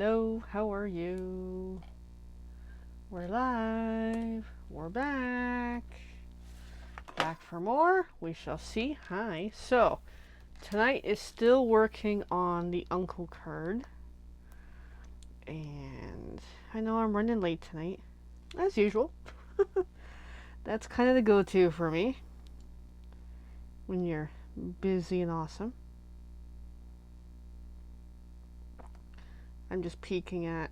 Hello, how are you? We're live. We're back. Back for more. We shall see. Hi. So, tonight is still working on the uncle card. And I know I'm running late tonight, as usual. That's kind of the go to for me when you're busy and awesome. I'm just peeking at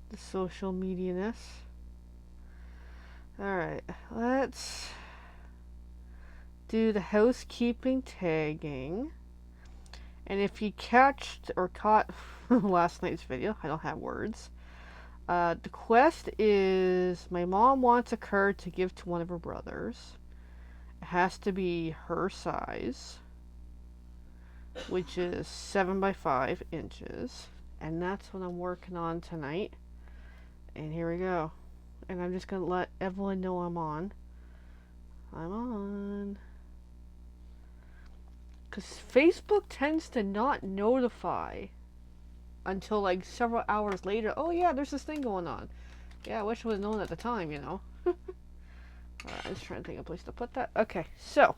the social media-ness. Alright, let's do the housekeeping tagging. And if you catched or caught last night's video, I don't have words. The quest is my mom wants a card to give to one of her brothers. It has to be her size, which is 7 by 5 inches. And that's what I'm working on tonight. And here we go. And I'm just going to let Evelyn know I'm on. I'm on. Because Facebook tends to not notify until like several hours later. Oh yeah, there's this thing going on. Yeah, I wish I would have known at the time, you know. I was trying to think of a place to put that. Okay, so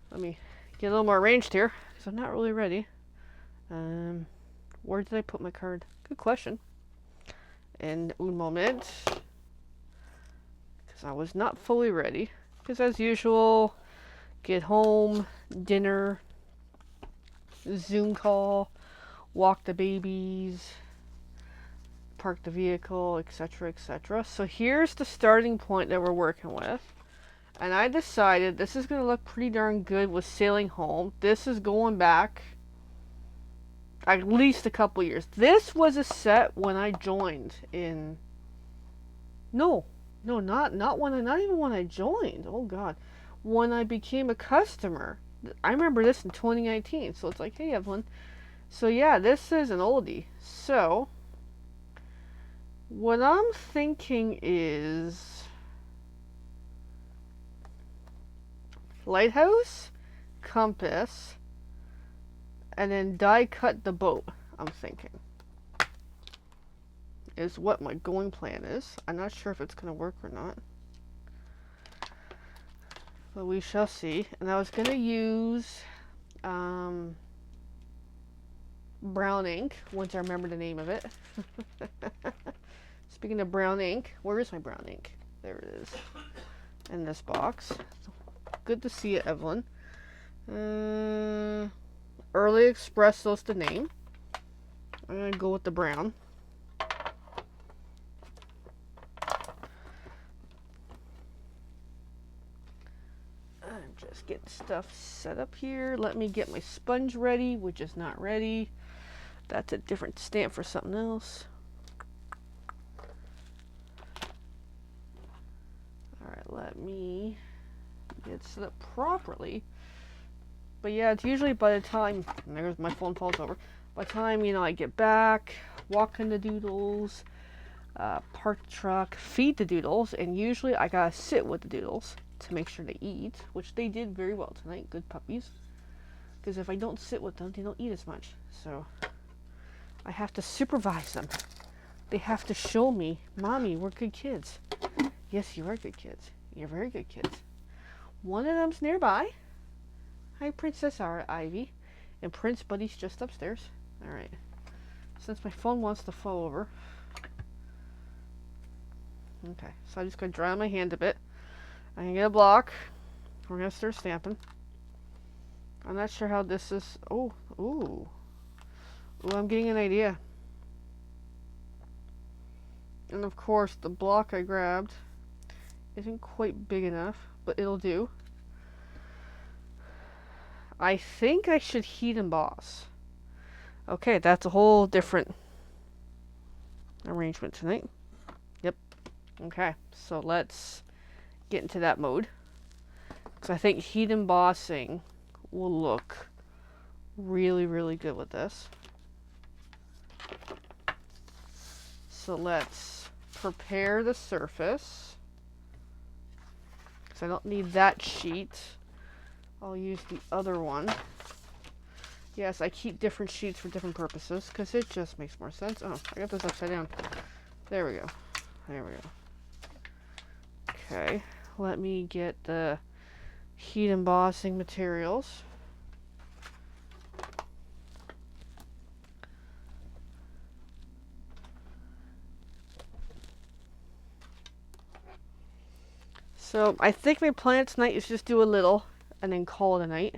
let me get a little more arranged here because I'm not really ready. Where did I put my card? Good question. In un moment, because I was not fully ready. Because as usual, get home, dinner, Zoom call, walk the babies, park the vehicle, etc., etc. So here's the starting point that we're working with. And I decided this is going to look pretty darn good with sailing home. This is going back at least a couple years. This was a set when I joined in... No, not even when I joined. Oh God. When I became a customer. I remember this in 2019. So it's like, hey Evelyn. So yeah, this is an oldie. So what I'm thinking is lighthouse, compass, and then die cut the boat, I'm thinking. Is what my going plan is. I'm not sure if it's going to work or not. But we shall see. And I was going to use brown ink, once I remember the name of it. Speaking of brown ink, where is my brown ink? There it is. In this box. Good to see you, Evelyn. Early Espresso's the name. I'm going to go with the brown. I'm just getting stuff set up here. Let me get my sponge ready, which is not ready. That's a different stamp for something else. Alright, let me get set up properly. But yeah, it's usually by the time, and there's my phone falls over, by the time, you know, I get back, walk in the doodles, park the truck, feed the doodles, and usually I gotta sit with the doodles to make sure they eat, which they did very well tonight, good puppies. Because if I don't sit with them, they don't eat as much. So I have to supervise them. They have to show me, Mommy, we're good kids. Yes, you are good kids. You're very good kids. One of them's nearby. Hi, Princess Ivy. And Prince Buddy's just upstairs. Alright. Since my phone wants to fall over. Okay, so I'm just going to dry on my hand a bit. I'm going to get a block. We're going to start stamping. I'm not sure how this is... Oh, ooh. Ooh, I'm getting an idea. And of course, the block I grabbed isn't quite big enough, but it'll do. I think I should heat emboss. Okay, that's a whole different arrangement tonight. Yep. Okay, so let's get into that mode. Because I think heat embossing will look really, really good with this. So let's prepare the surface. Because I don't need that sheet. I'll use the other one. Yes, I keep different sheets for different purposes because it just makes more sense. Oh, I got this upside down. There we go. There we go. Okay, let me get the heat embossing materials. So I think my plan tonight is just do a little and then call it a night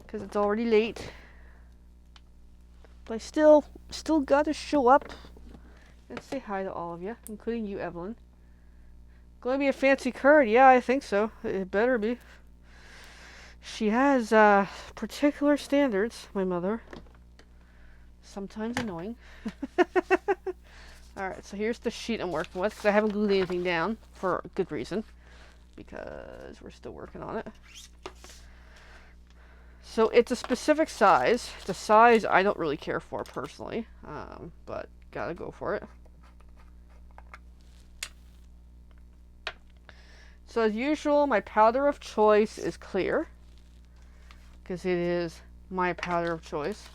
because it's already late. But I still gotta show up and say hi to all of you, including you, Evelyn. Going to be a fancy card? Yeah, I think so. It better be. She has particular standards, my mother. Sometimes annoying. Alright, so here's the sheet I'm working with, because I haven't glued anything down for a good reason, because we're still working on it. So it's a specific size. The size I don't really care for personally, but gotta go for it. So as usual, my powder of choice is clear, because it is my powder of choice.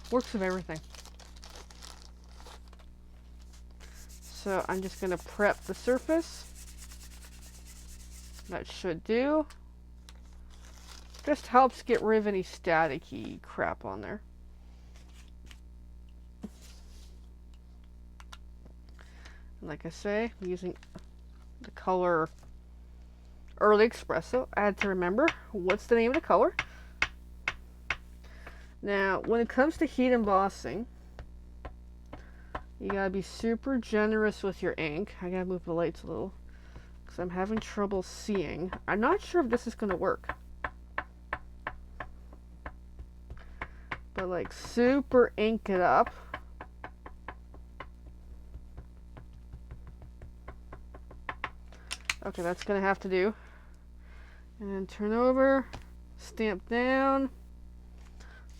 Works with everything. So I'm just going to prep the surface. That should do. Just helps get rid of any staticky crap on there. And like I say, I'm using the color Early Espresso. I had to remember what's the name of the color. Now, when it comes to heat embossing, you gotta be super generous with your ink. I gotta move the lights a little because I'm having trouble seeing. I'm not sure if this is gonna work. But like super ink it up. Okay, that's gonna have to do. And turn over, stamp down,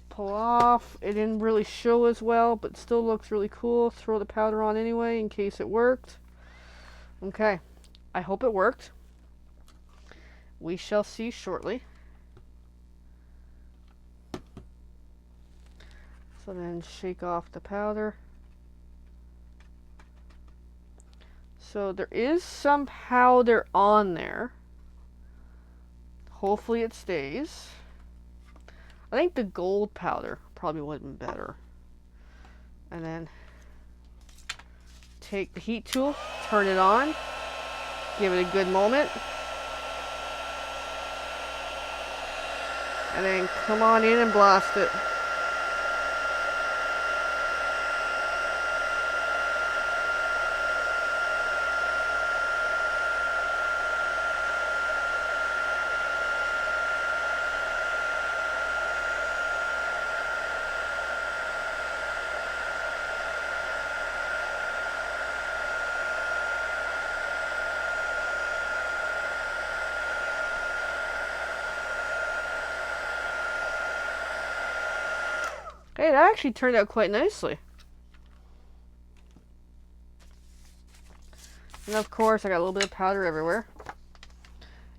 pull off. It didn't really show as well, but still looks really cool. Throw the powder on anyway in case it worked. Okay, I hope it worked. We shall see shortly. So then shake off the powder. So there is some powder on there. Hopefully it stays. I think the gold powder probably would have been better. And then take the heat tool, turn it on, give it a good moment. And then come on in and blast it. Hey, that actually turned out quite nicely. And of course, I got a little bit of powder everywhere.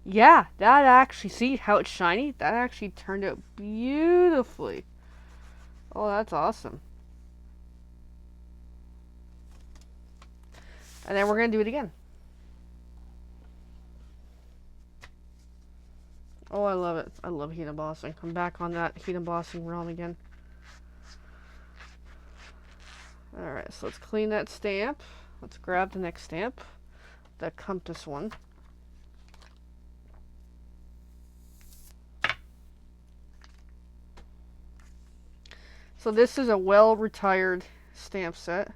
Yeah, that actually, see how it's shiny? That actually turned out beautifully. Oh, that's awesome. And then we're going to do it again. Oh, I love it. I love heat embossing. I'm back on that heat embossing realm again. Alright, so let's clean that stamp. Let's grab the next stamp. The Compass one. So this is a well-retired stamp set.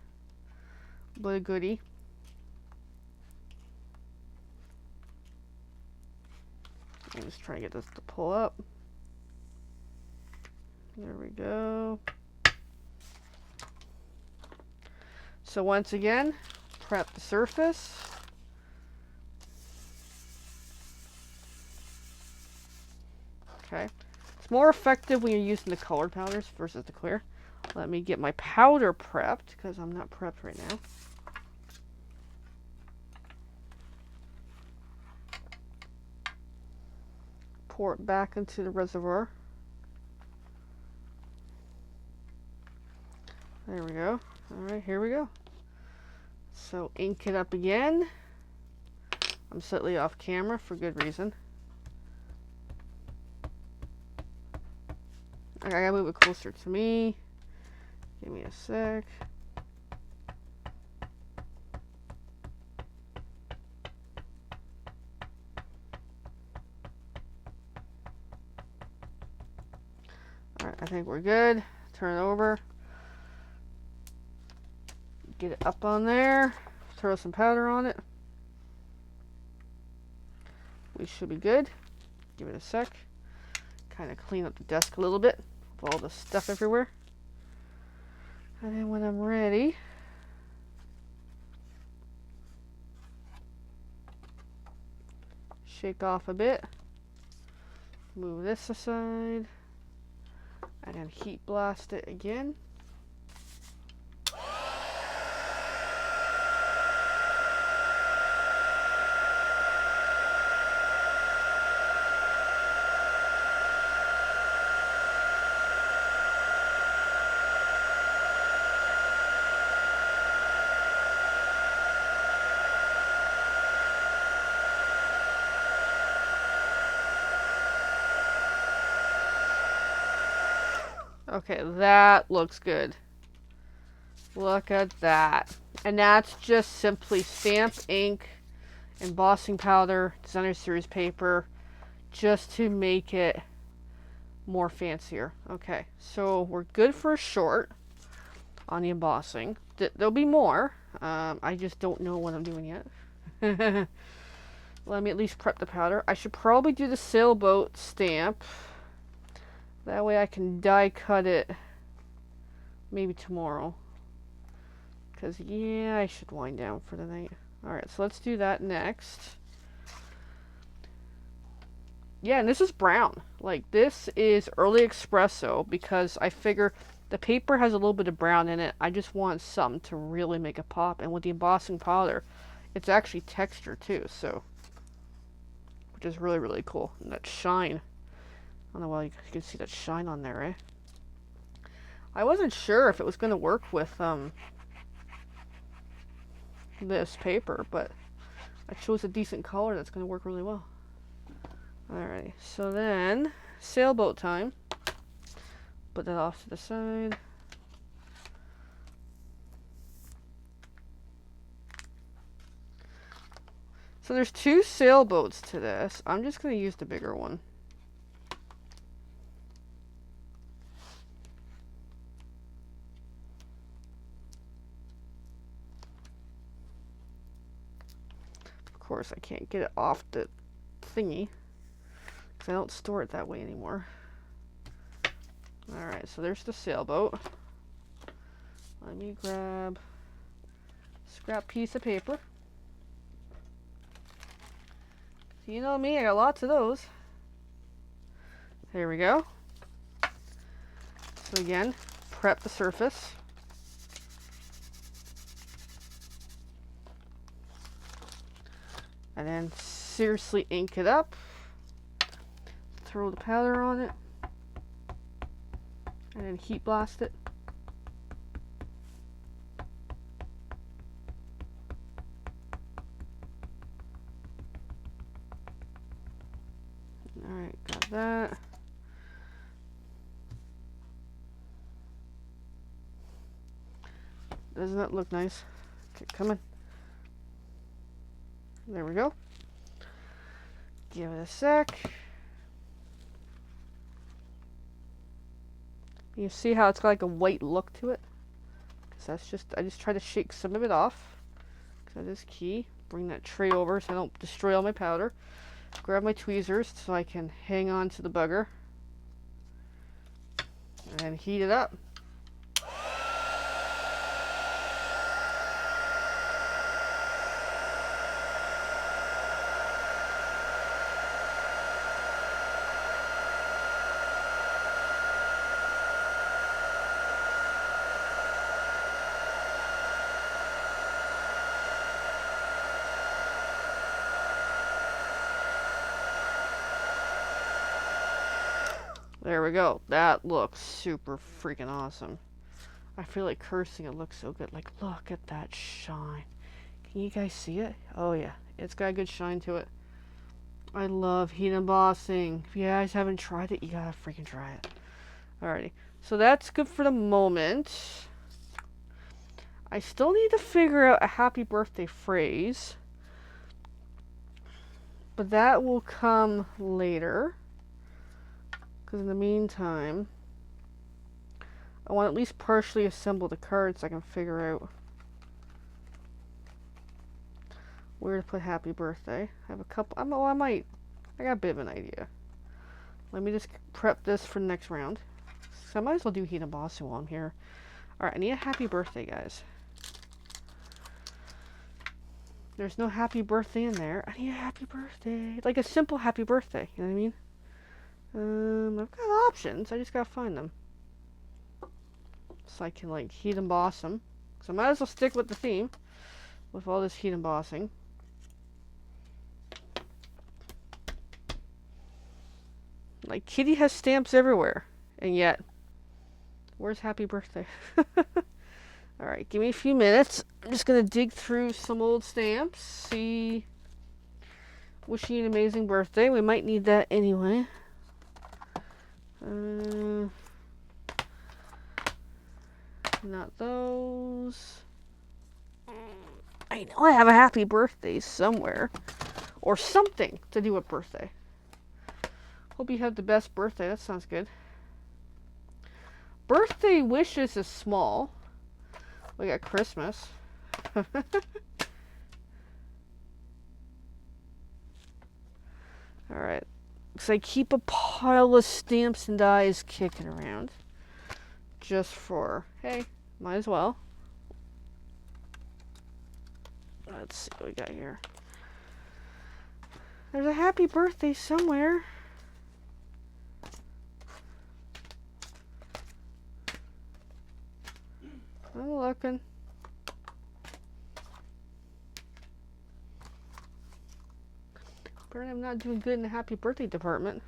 But a goodie. I'm just trying to get this to pull up. There we go. So once again, prep the surface. Okay. It's more effective when you're using the colored powders versus the clear. Let me get my powder prepped because I'm not prepped right now. Pour it back into the reservoir. There we go. Alright, here we go. So ink it up again. I'm slightly off camera for good reason. I gotta move it closer to me. Give me a sec. Alright, I think we're good. Turn it over. Get it up on there. Throw some powder on it. We should be good. Give it a sec. Kind of clean up the desk a little bit with all the stuff everywhere. And then when I'm ready, shake off a bit. Move this aside. And then heat blast it again. Okay, that looks good. Look at that. And that's just simply stamp ink, embossing powder, designer series paper, just to make it more fancier. Okay, so we're good for a short on the embossing. There'll be more. I just don't know what I'm doing yet. Let me at least prep the powder. I should probably do the sailboat stamp. That way I can die cut it maybe tomorrow. Because, yeah, I should wind down for the night. Alright, so let's do that next. Yeah, and this is brown. Like, this is early espresso because I figure the paper has a little bit of brown in it. I just want something to really make it pop. And with the embossing powder, it's actually texture too, so. Which is really, really cool. And that shine. I don't know why you can see that shine on there, eh? I wasn't sure if it was going to work with this paper, but I chose a decent color that's going to work really well. Alright, so then sailboat time. Put that off to the side. So there's two sailboats to this. I'm just going to use the bigger one. Of course, I can't get it off the thingy because I don't store it that way anymore. Alright, so there's the sailboat. Let me grab a scrap piece of paper. You know me, I got lots of those. There we go. So again, prep the surface. And then seriously ink it up. Throw the powder on it. And then heat blast it. Alright, got that. Doesn't that look nice? Okay, come on. There we go. Give it a sec. You see how it's got like a white look to it? Because that's just, I just try to shake some of it off. Because that is key. Bring that tray over so I don't destroy all my powder. Grab my tweezers so I can hang on to the bugger. And heat it up. There we go. That looks super freaking awesome. I feel like cursing. It looks so good. Like, look at that shine. Can you guys see it? Oh yeah, it's got a good shine to it. I love heat embossing. If you guys haven't tried it, you gotta freaking try it. Alrighty, so that's good for the moment. I still need to figure out a happy birthday phrase, but that will come later. Because in the meantime, I want to at least partially assemble the cards so I can figure out where to put happy birthday. I have a couple. I got a bit of an idea. Let me just prep this for the next round. So I might as well do heat embossing while I'm here. Alright, I need a happy birthday, guys. There's no happy birthday in there. I need a happy birthday. Like a simple happy birthday. You know what I mean? I've got options. I just gotta find them. So I can like heat emboss them. So I might as well stick with the theme. With all this heat embossing. Like Kitty has stamps everywhere. And yet, where's happy birthday? Alright, give me a few minutes. I'm just gonna dig through some old stamps. See. Wishing you an amazing birthday. We might need that anyway. Not those. I know I have a happy birthday somewhere. Or something to do with birthday. Hope you have the best birthday. That sounds good. Birthday wishes is small. We got Christmas. Alright. So I keep a pile of stamps and dies kicking around. Just for, hey, might as well. Let's see what we got here. There's a happy birthday somewhere. I'm looking. Apparently I'm not doing good in the happy birthday department.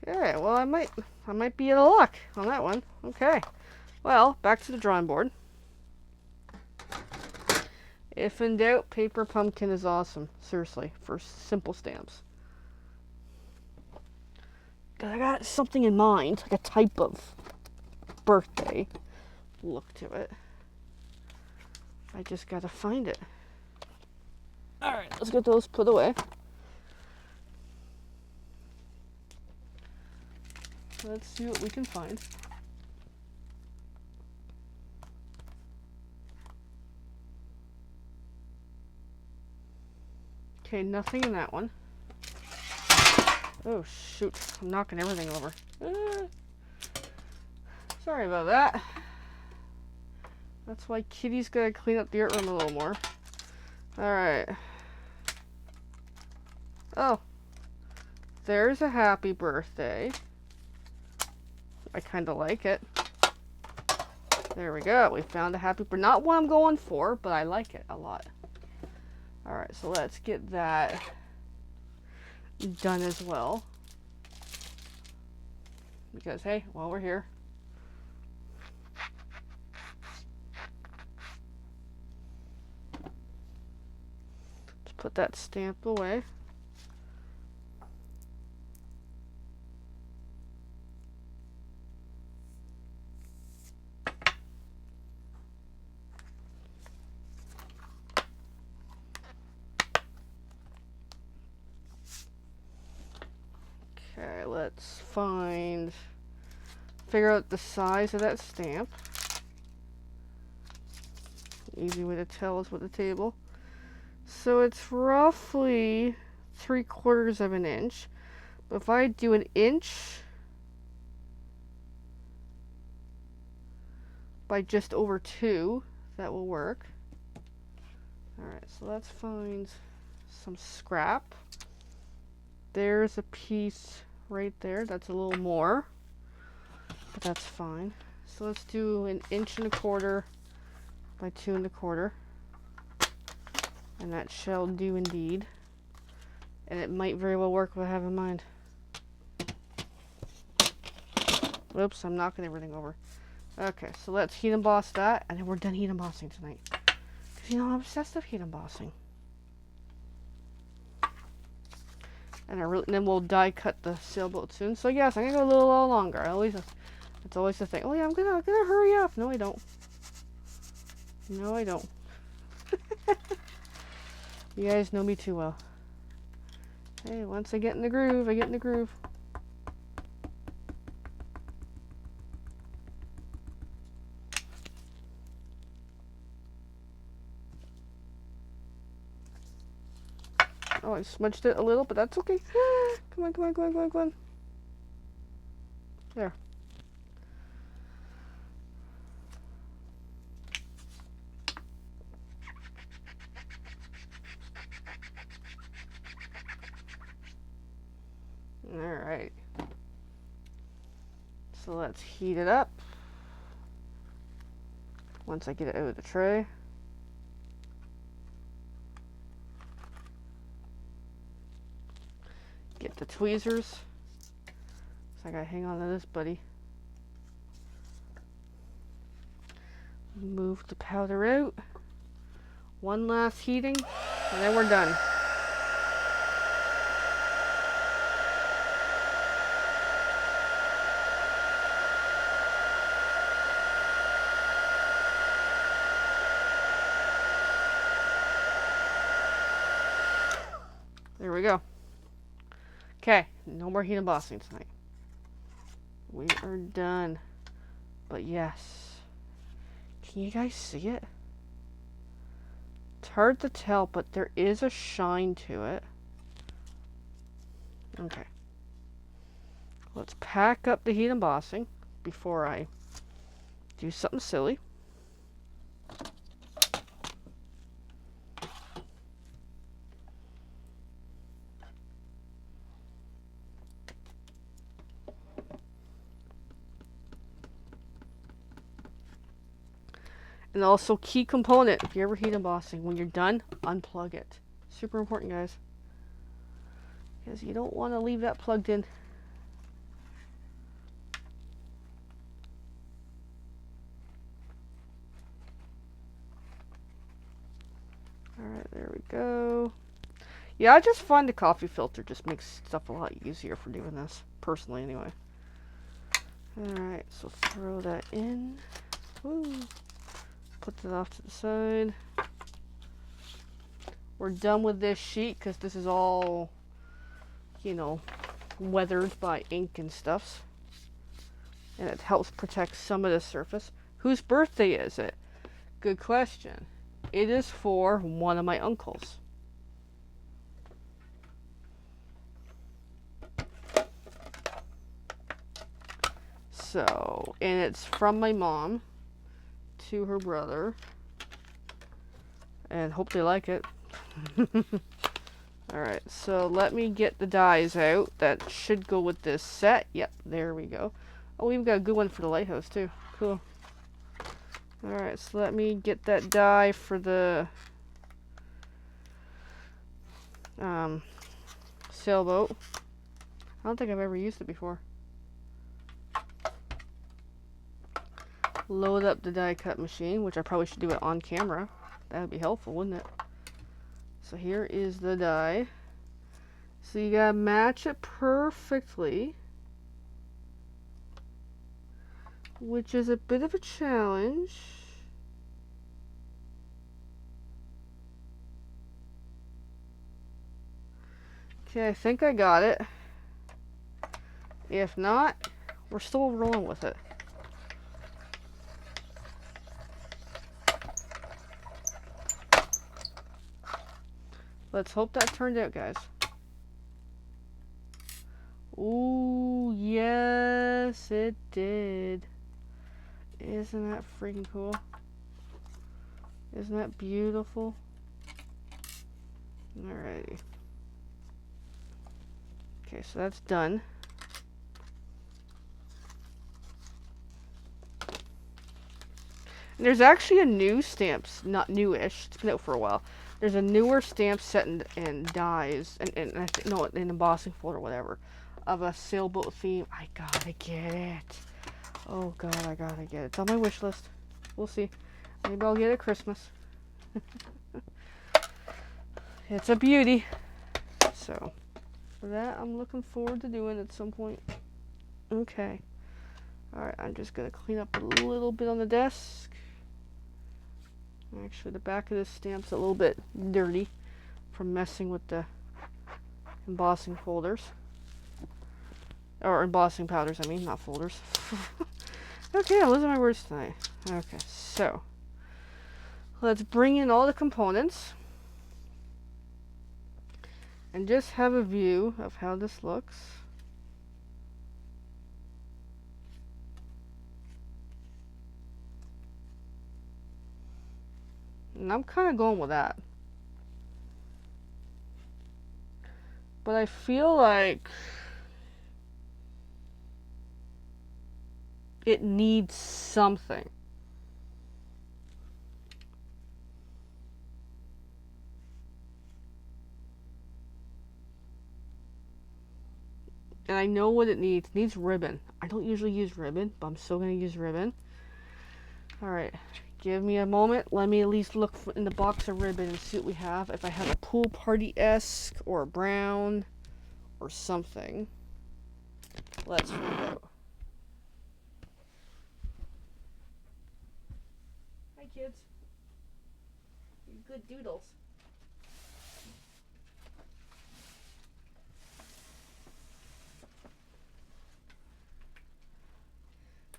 Okay, well I might be out of luck on that one. Okay. Well, back to the drawing board. If in doubt, paper pumpkin is awesome. Seriously, for simple stamps. Cause I got something in mind, like a type of birthday look to it. I just gotta find it. Alright, let's get those put away. Let's see what we can find. Okay, nothing in that one. Oh shoot, I'm knocking everything over. Sorry about that. That's why Kitty's gotta clean up the art room a little more. Alright. Oh. There's a happy birthday. I kinda like it. There we go. We found a happy birthday. Not what I'm going for, but I like it a lot. Alright, so let's get that done as well. Because, hey, while we're here. Let's put that stamp away. Okay, let's figure out the size of that stamp. Easy way to tell is with the table. So it's roughly 3/4 of an inch. But if I do an inch by just over 2, that will work. Alright, so let's find some scrap. There's a piece right there. That's a little more, but that's fine. So let's do 1 1/4 by 2 1/4. And that shall do indeed. And it might very well work what I have in mind. Whoops, I'm knocking everything over. Okay, so let's heat emboss that, and then we're done heat embossing tonight. Because, you know, I'm obsessed with heat embossing. And then we'll die cut the sailboat soon. So yes, I'm gonna go a little longer. It's always the thing. Oh yeah, I'm gonna hurry up. No, I don't. No, I don't. You guys know me too well. Hey, once I get in the groove, I get in the groove. Oh, I smudged it a little, but that's okay. Come on, come on, come on, come on, come on. There. Alright. So let's heat it up. Once I get it out of the tray. Get the tweezers. So I gotta hang on to this, buddy. Move the powder out. One last heating, and then we're done. There we go. Okay, no more heat embossing tonight. We are done. But yes, can you guys see it? It's hard to tell, but there is a shine to it. Okay. Let's pack up the heat embossing before I do something silly. And also, key component, if you're ever heat embossing, when you're done, unplug it. Super important, guys. Because you don't want to leave that plugged in. Alright, there we go. Yeah, I just find the coffee filter just makes stuff a lot easier for doing this. Personally, anyway. Alright, so throw that in. Woo. Put that off to the side. We're done with this sheet because this is all, you know, weathered by ink and stuff. And it helps protect some of the surface. Whose birthday is it? Good question. It is for one of my uncles. So, and it's from my mom to her brother, and hope they like it. Alright, so let me get the dies out. That should go with this set. Yep, there we go. Oh, we've got a good one for the lighthouse too. Cool. Alright, so let me get that die for the sailboat. I don't think I've ever used it before. Load up the die cut machine, which I probably should do it on camera. That would be helpful, wouldn't it? So here is the die. So you gotta match it perfectly, which is a bit of a challenge. Okay, I think I got it. If not, we're still rolling with it. Let's hope that turned out, guys. Ooh, yes, it did. Isn't that freaking cool? Isn't that beautiful? Alrighty. Okay, so that's done. There's actually a new stamps, not newish, it's been out for a while. There's a newer stamp set in dies, and I think, no, in embossing folder or whatever, of a sailboat theme. I gotta get it. Oh god, I gotta get it. It's on my wish list. We'll see. Maybe I'll get it Christmas. It's a beauty. So, for that, I'm looking forward to doing at some point. Okay. Alright, I'm just gonna clean up a little bit on the desk. Actually, the back of this stamp's a little bit dirty from messing with the embossing folders. Or embossing powders, I mean, not folders. Okay, I'm losing my words tonight. Okay, so let's bring in all the components and just have a view of how this looks. And I'm kind of going with that. But I feel like it needs something. And I know what it needs. It needs ribbon. I don't usually use ribbon, but I'm still going to use ribbon. Alright, give me a moment. Let me at least look in the box of ribbon and see what we have. If I have a pool party-esque or a brown or something. Let's find out. Hi kids. You good doodles.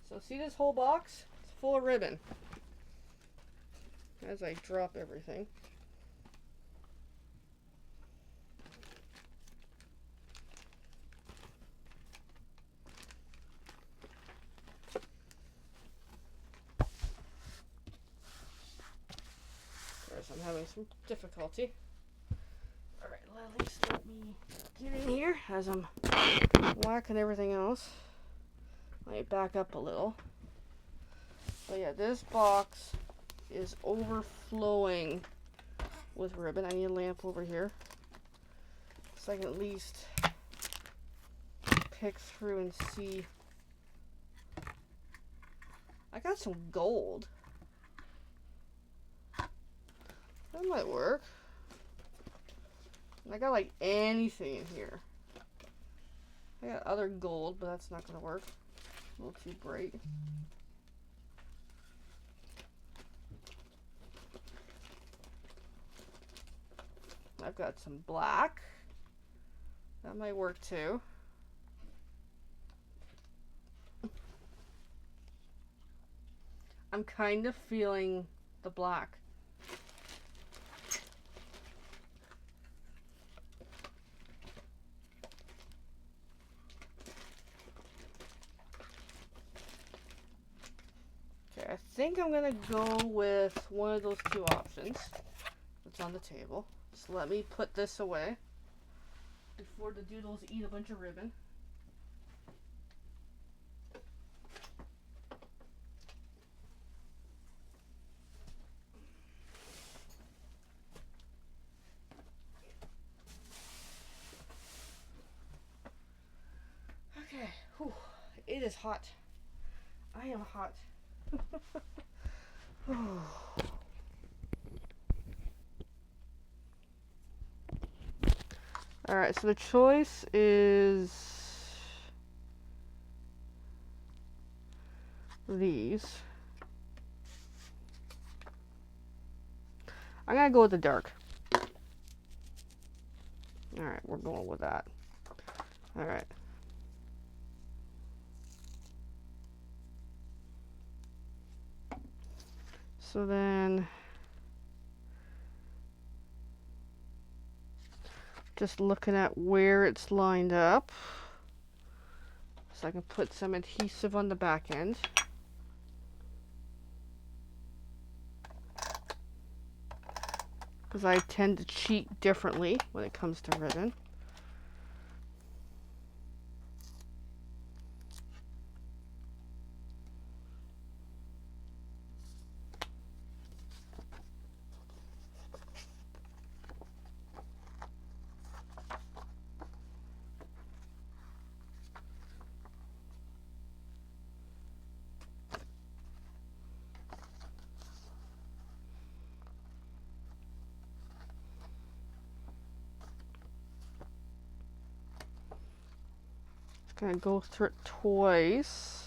So see this whole box? It's full of ribbon. As I drop everything. I'm having some difficulty. Alright, at least let me get in here as I'm whacking everything else. Let me back up a little. But yeah, this box is overflowing with ribbon. I need a lamp over here so I can at least pick through and see. I got some gold. That might work. I got like anything in here. I got other gold, but that's not gonna work. A little too bright. I've got some black. That might work too. I'm kind of feeling the black. I think I'm gonna go with one of those two options that's on the table. So let me put this away before the doodles eat a bunch of ribbon. Okay, whew, it is hot. I am hot. Alright, so the choice is these. I'm gonna go with the dark. Alright, we're going with that. Alright. So then, just looking at where it's lined up, so I can put some adhesive on the back end. Because I tend to cheat differently when it comes to ribbon. Gonna go through it twice.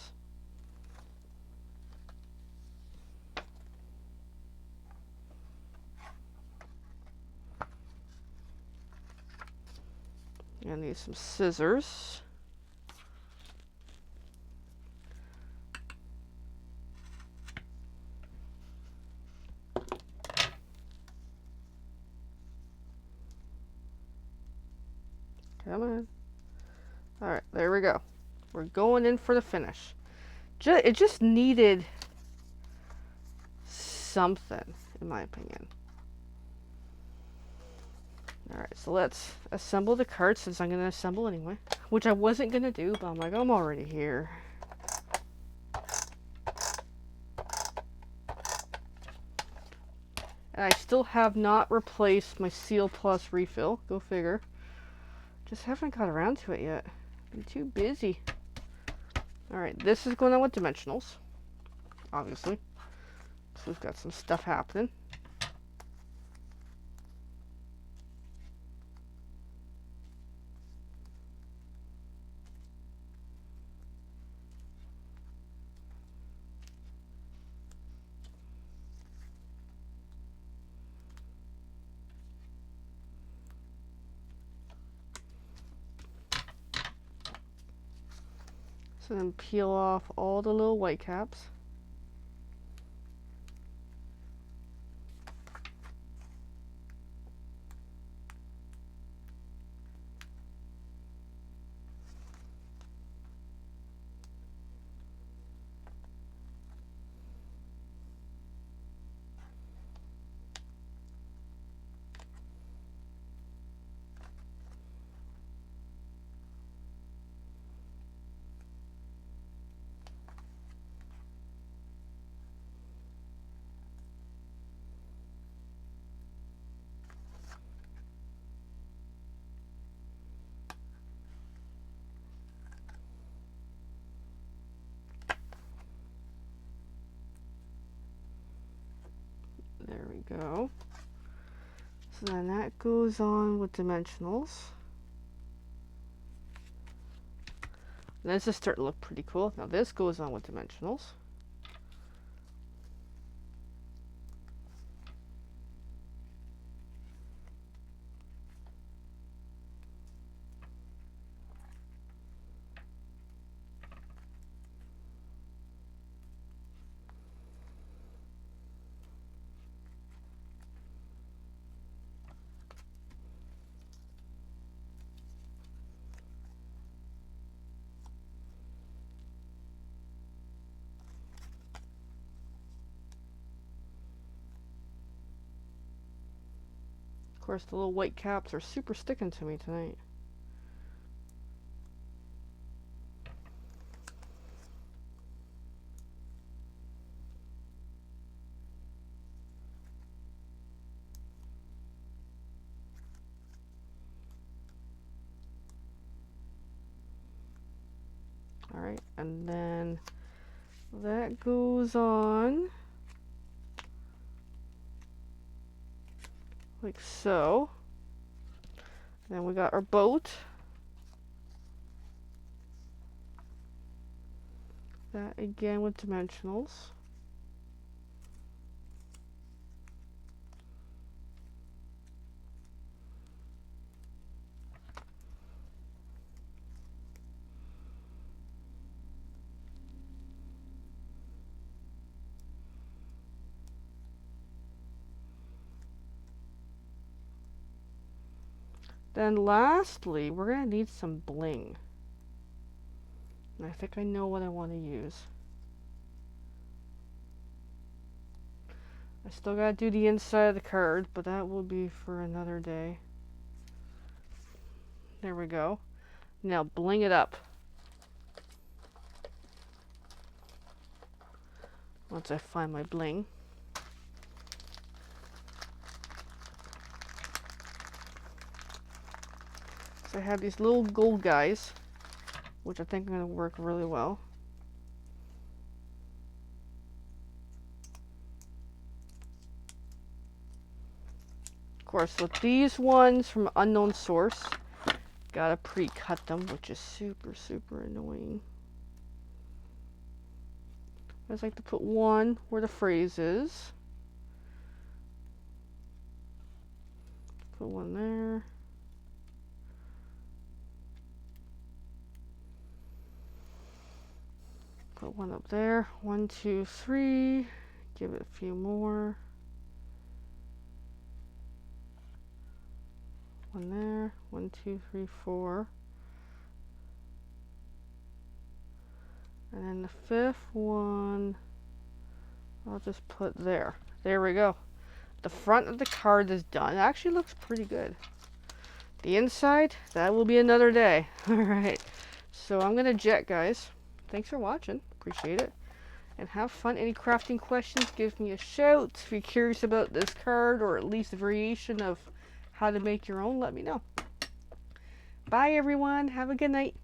I need some scissors. Come on. Alright, there we go. We're going in for the finish. It just needed something, in my opinion. Alright, so let's assemble the card since I'm going to assemble anyway. Which I wasn't going to do, but I'm like, I'm already here. And I still have not replaced my Seal Plus refill. Go figure. Just haven't got around to it yet. Been too busy. Alright, this is going on with dimensionals. Obviously. So we've got some stuff happening. So then peel off all the little white caps. There we go. So then that goes on with dimensionals. And this is starting to look pretty cool. Now this goes on with dimensionals. Of course, the little white caps are super sticking to me tonight. Alright, and then that goes on like so. Then we got our boat. That again with dimensionals. Then lastly, we're going to need some bling. And I think I know what I want to use. I still got to do the inside of the card, but that will be for another day. There we go. Now bling it up. Once I find my bling. So I have these little gold guys, which I think are going to work really well. Of course, with these ones from unknown source, Gotta pre-cut them, which is super, super annoying. I just like to put one where the phrase is. Put one there. Put one up there. 1, 2, 3. Give it a few more. One there. 1, 2, 3, 4. And then the fifth one, I'll just put there. There we go. The front of the card is done. It actually looks pretty good. The inside, that will be another day. Alright, so I'm going to jet, guys. Thanks for watching. Appreciate it. And have fun. Any crafting questions, give me a shout. If you're curious about this card, or at least a variation of how to make your own, let me know. Bye, everyone. Have a good night.